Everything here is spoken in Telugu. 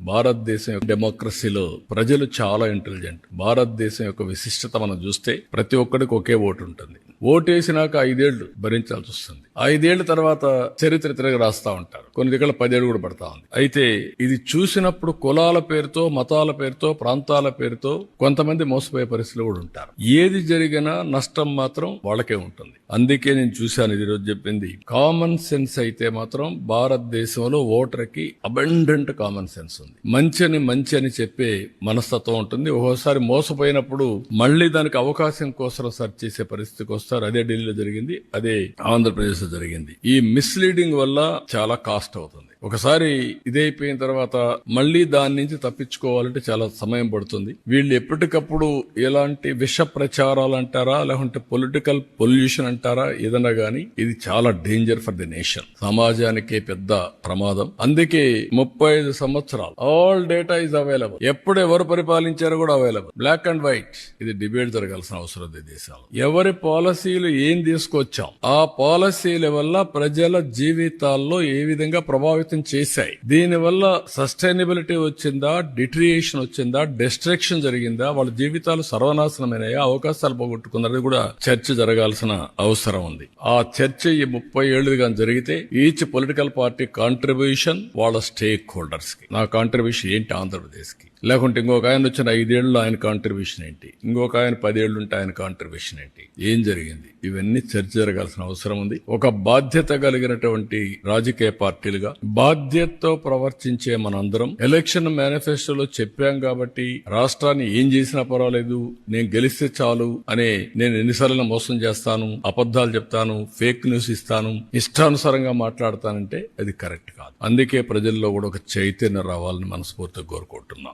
భారతదేశం డెమోక్రసీలో ప్రజలు చాలా ఇంటెలిజెంట్. భారతదేశం యొక్క విశిష్టత మనం చూస్తే ప్రతి ఒక్కడికి ఒకే ఓటు ఉంటుంది. ఓటేసినాక 5 ఏళ్లు భరించాల్సి వస్తుంది. 5 ఏళ్ల తర్వాత చరిత్ర తిరగ రాస్తా ఉంటారు. కొన్ని దగ్గర 10 ఏళ్లు కూడా పడతా ఉంది. అయితే ఇది చూసినప్పుడు కులాల పేరుతో, మతాల పేరుతో, ప్రాంతాల పేరుతో కొంతమంది మోసపోయే పరిస్థితులు కూడా ఉంటారు. ఏది జరిగినా నష్టం మాత్రం వాళ్ళకే ఉంటుంది. అందుకే నేను చూశాను ఇది రోజు చెప్పింది. కామన్ సెన్స్ అయితే మాత్రం భారతదేశంలో ఓటర్కి అబండెంట్ కామన్ సెన్స్ ఉంది. మంచి అని చెప్పే మనస్తత్వం ఉంటుంది. ఒక్కోసారి మోసపోయినప్పుడు మళ్లీ దానికి అవకాశం కోసం సెర్చ్ చేసే పరిస్థితికి వస్తారు. అదే ఢిల్లీలో జరిగింది, అదే ఆంధ్రప్రదేశ్ లో జరిగింది. ఈ మిస్లీడింగ్ వల్ల చాలా కాస్ట్ అవుతుంది. ఒకసారి ఇదైపోయిన తర్వాత మళ్లీ దాని నుంచి తప్పించుకోవాలంటే చాలా సమయం పడుతుంది. వీళ్ళు ఎప్పటికప్పుడు ఎలాంటి విష ప్రచారాలు అంటారా, లేకుంటే పొలిటికల్ పొల్యూషన్ అంటారా, ఏదన్నా గానీ ఇది చాలా డేంజర్ ఫర్ ది నేషన్. సమాజానికే పెద్ద ప్రమాదం. అందుకే 35 సంవత్సరాలు ఆల్ డేటా ఇస్ అవైలబుల్. ఎప్పుడు ఎవరు పరిపాలించారో కూడా అవైలబుల్, బ్లాక్ అండ్ వైట్. ఇది డిబేట్ జరగాల్సిన అవసరం ఉంది దేశాలు. ఎవరి పాలసీలు ఏం తీసుకొచ్చాం, ఆ పాలసీల వల్ల ప్రజల జీవితాల్లో ఏ విధంగా ప్రభావితం చేశాయి, దీనివల్ల సస్టైనబిలిటీ వచ్చిందా, డిట్రియేషన్ వచ్చిందా, డిస్ట్రక్షన్ జరిగిందా, వాళ్ళ జీవితాలు సర్వనాశనమైనాయా, అవకాశాలు పోగొట్టుకున్నది కూడా చర్చ జరగాల్సిన అవసరం ఉంది. ఆ చర్చ ఈ 30 ఏళ్లుగా జరిగితే ఈచ్ పొలిటికల్ పార్టీ కాంట్రిబ్యూషన్ వాళ్ళ స్టేక్ హోల్డర్స్ కి. నా కాంట్రిబ్యూషన్ ఏంటి ఆంధ్రప్రదేశ్ కి, లేకుంటే ఇంకొక ఆయన వచ్చిన 5 ఏళ్ళు ఆయన కాంట్రిబ్యూషన్ ఏంటి, ఇంకొక ఆయన 10 ఏళ్ళు ఉంటే ఆయన కాంట్రిబ్యూషన్ ఏంటి, ఏం జరిగింది, ఇవన్నీ చర్చ జరగాల్సిన అవసరం ఉంది. ఒక బాధ్యత కలిగినటువంటి రాజకీయ పార్టీలుగా బాధ్యతతో ప్రవర్తించే మనందరం ఎలక్షన్ మేనిఫెస్టోలో చెప్పాం కాబట్టి రాష్ట్రాన్ని ఏం చేసినా పర్వాలేదు, నేను గెలిస్తే చాలు అనే, నేను ఎన్నిసార్లు మోసం చేస్తాను, అబద్ధాలు చెప్తాను, ఫేక్ న్యూస్ ఇస్తాను, ఇష్టానుసారంగా మాట్లాడతానంటే అది కరెక్ట్ కాదు. అందుకే ప్రజల్లో కూడా ఒక చైతన్యం రావాలని మనస్ఫూర్తిగా కోరుకుంటున్నాం.